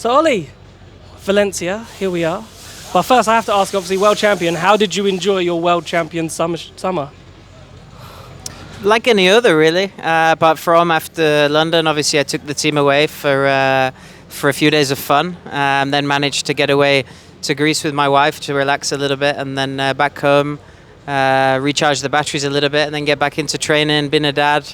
So Ollie, Valencia, here we are. But first I have to ask, obviously, world champion, how did you enjoy your world champion summer? Like any other, really. Apart from after London, obviously I took the team away for a few days of fun, then managed to get away to Greece with my wife to relax a little bit, and then back home, recharge the batteries a little bit, and then get back into training, being a dad,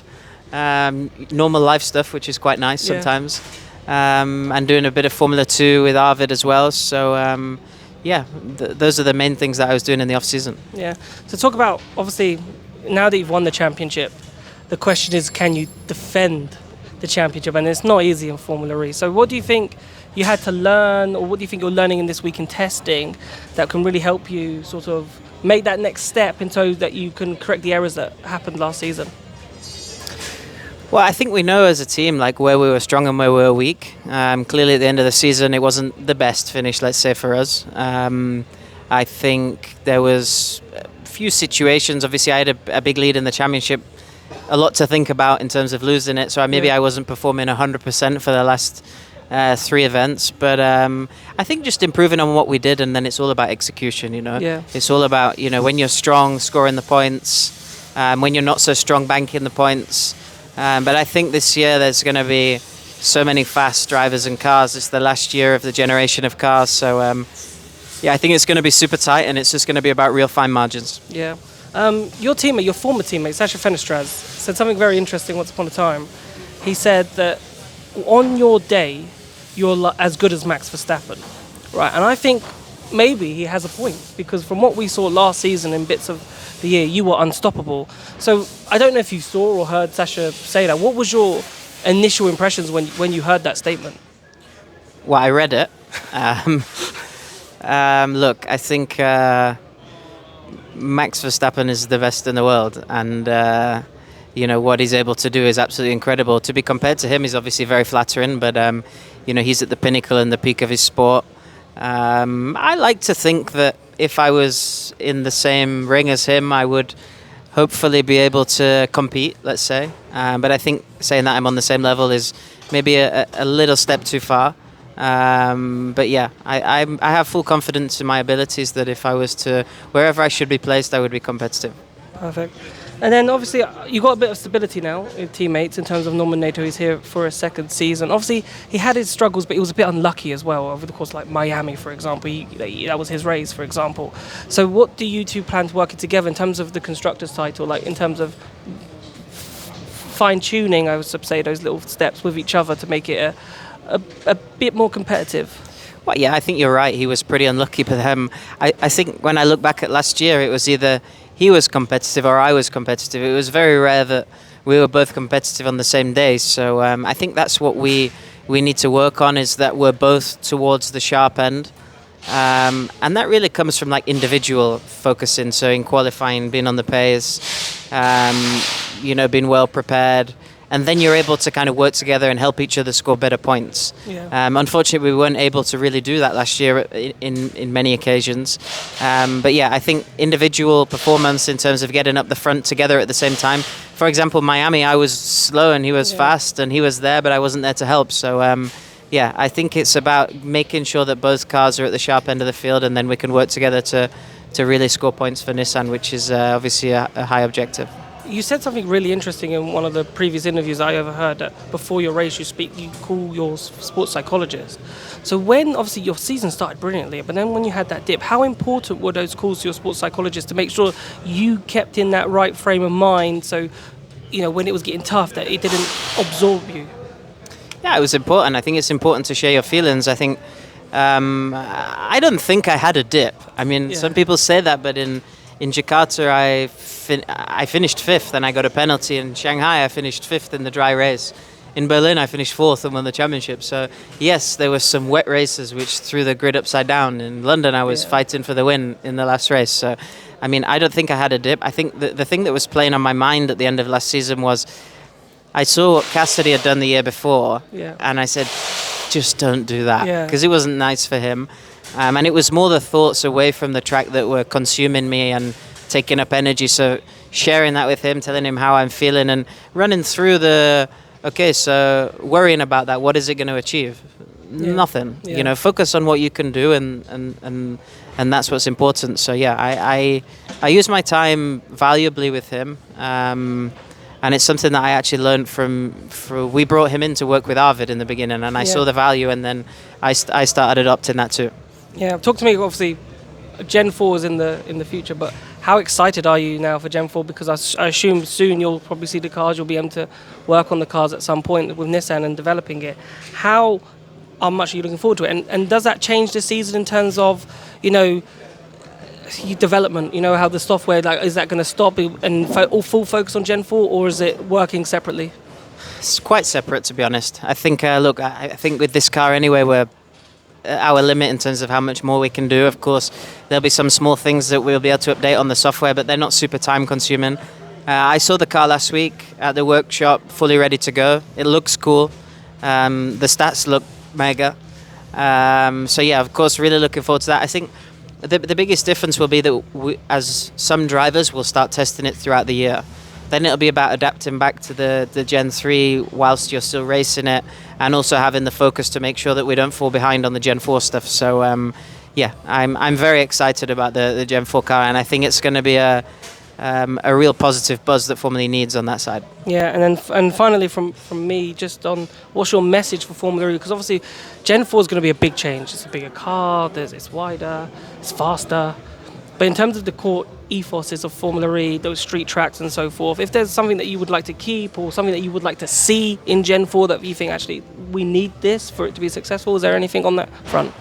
normal life stuff, which is quite nice sometimes, and doing a bit of Formula 2 with Arvid as well. So those are the main things that I was doing in the off season. Yeah. So talk about, obviously, now that you've won the championship, the question is, can you defend the championship? And it's not easy in Formula E. So what do you think you had to learn, or what do you think you're learning in this week in testing that can really help you sort of make that next step into that you can correct the errors that happened last season? Well, I think we know as a team like where we were strong and where we were weak. Clearly at the end of the season it wasn't the best finish, let's say, for us. I think there was few situations. Obviously I had a big lead in the championship, a lot to think about in terms of losing it, so maybe I wasn't performing 100% for the last 3 events, but I think just improving on what we did, and then it's all about execution, It's all about, when you're strong, scoring the points, when you're not so strong, banking the points, but I think this year there's going to be so many fast drivers and cars. It's the last year of the generation of cars, so I think it's going to be super tight, and it's just going to be about real fine margins. Yeah. Your teammate, your former teammate, Sasha Fenestraz, said something very interesting once upon a time. He said that on your day, you're as good as Max Verstappen. Right, and I think maybe he has a point, because from what we saw last season in bits of the year, you were unstoppable. So I don't know if you saw or heard Sasha say that. What was your initial impressions when you heard that statement? Well, I read it. Look, I think Max Verstappen is the best in the world, and what he's able to do is absolutely incredible. To be compared to him is obviously very flattering, but he's at the pinnacle and the peak of his sport. I like to think that if I was in the same ring as him, I would hopefully be able to compete, let's say. But I think saying that I'm on the same level is maybe a little step too far. But yeah, I have full confidence in my abilities that if I was to, wherever I should be placed, I would be competitive. Perfect. And then obviously you got a bit of stability now with teammates in terms of Norman Nato. He's here for a second season. Obviously he had his struggles, but he was a bit unlucky as well over the course, like Miami, for example. That was his race, for example. So what do you two plan to working together in terms of the constructors title, like in terms of fine-tuning, I would say, those little steps with each other to make it a bit more competitive? Well, yeah, I think you're right. He was pretty unlucky, but I think when I look back at last year, it was either he was competitive or I was competitive. It was very rare that we were both competitive on the same day. So I think that's what we need to work on, is that we're both towards the sharp end. And that really comes from like individual focusing. So in qualifying, being on the pace, being well prepared. And then you're able to kind of work together and help each other score better points. Yeah. Unfortunately, we weren't able to really do that last year in many occasions. But yeah, I think individual performance in terms of getting up the front together at the same time. For example, Miami, I was slow and he was fast, and he was there, but I wasn't there to help. So I think it's about making sure that both cars are at the sharp end of the field, and then we can work together to really score points for Nissan, which is obviously a high objective. You said something really interesting in one of the previous interviews I overheard, that before your race you call your sports psychologist. So when, obviously your season started brilliantly, but then when you had that dip, how important were those calls to your sports psychologist to make sure you kept in that right frame of mind, so when it was getting tough, that it didn't absorb you? Yeah, it was important. I think it's important to share your feelings. I think I don't think I had a dip. I mean, some people say that, but in Jakarta, I finished 5th and I got a penalty. In Shanghai, I finished 5th in the dry race. In Berlin, I finished 4th and won the championship. So, yes, there were some wet races which threw the grid upside down. In London, I was fighting for the win in the last race. So, I mean, I don't think I had a dip. I think the thing that was playing on my mind at the end of last season was I saw what Cassidy had done the year before, and I said, just don't do that, because it wasn't nice for him. And it was more the thoughts away from the track that were consuming me and taking up energy. So sharing that with him, telling him how I'm feeling, and running through so worrying about that, what is it going to achieve? Nothing. Yeah. You know, focus on what you can do, and that's what's important. So yeah, I use my time valuably with him. And it's something that I actually learned we brought him in to work with Arvid in the beginning, and I saw the value, and then I started adopting that too. Yeah, talk to me. Obviously, Gen 4 is in the future, but how excited are you now for Gen 4? Because I assume soon you'll probably see the cars. You'll be able to work on the cars at some point with Nissan and developing it. How much are you looking forward to it? And does that change this season in terms of, you know, development? You know, how the software, like, is that going to stop and all full focus on Gen 4, or is it working separately? It's quite separate, to be honest. I think, look, I think with this car anyway, we're at our limit in terms of how much more we can do. Of course, there'll be some small things that we'll be able to update on the software, but they're not super time consuming. I saw the car last week at the workshop, fully ready to go. It looks cool. The stats look mega. So yeah, of course, really looking forward to that. I think the biggest difference will be that as some drivers will start testing it throughout the year. Then it'll be about adapting back to the Gen 3 whilst you're still racing it, and also having the focus to make sure that we don't fall behind on the Gen 4 stuff. So yeah, I'm very excited about the Gen 4 car, and I think it's going to be a real positive buzz that Formula E needs on that side. Yeah, and finally from me, just on what's your message for Formula E? Because obviously Gen 4 is going to be a big change. It's a bigger car, it's wider, it's faster. But in terms of the core ethoses of Formula E, those street tracks and so forth, if there's something that you would like to keep or something that you would like to see in Gen 4 that you think actually we need this for it to be successful, is there anything on that front?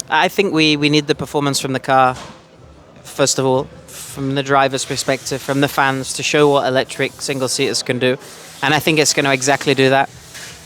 I think we need the performance from the car, first of all, from the driver's perspective, from the fans, to show what electric single-seaters can do. And I think it's going to exactly do that.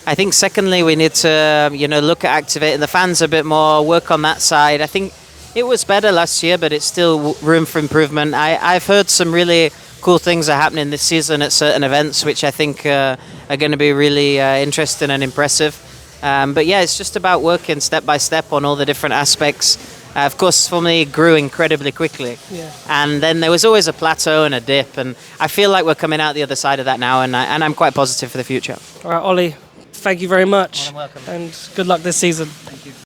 I think secondly, we need to look at activating the fans a bit more, work on that side. I think it was better last year, but it's still room for improvement. I've heard some really cool things are happening this season at certain events, which I think are going to be really interesting and impressive. But yeah, it's just about working step by step on all the different aspects. Of course, Formula E grew incredibly quickly. Yeah. And then there was always a plateau and a dip, and I feel like we're coming out the other side of that now, and I'm quite positive for the future. All right, Ollie, thank you very much. You're welcome. And good luck this season. Thank you.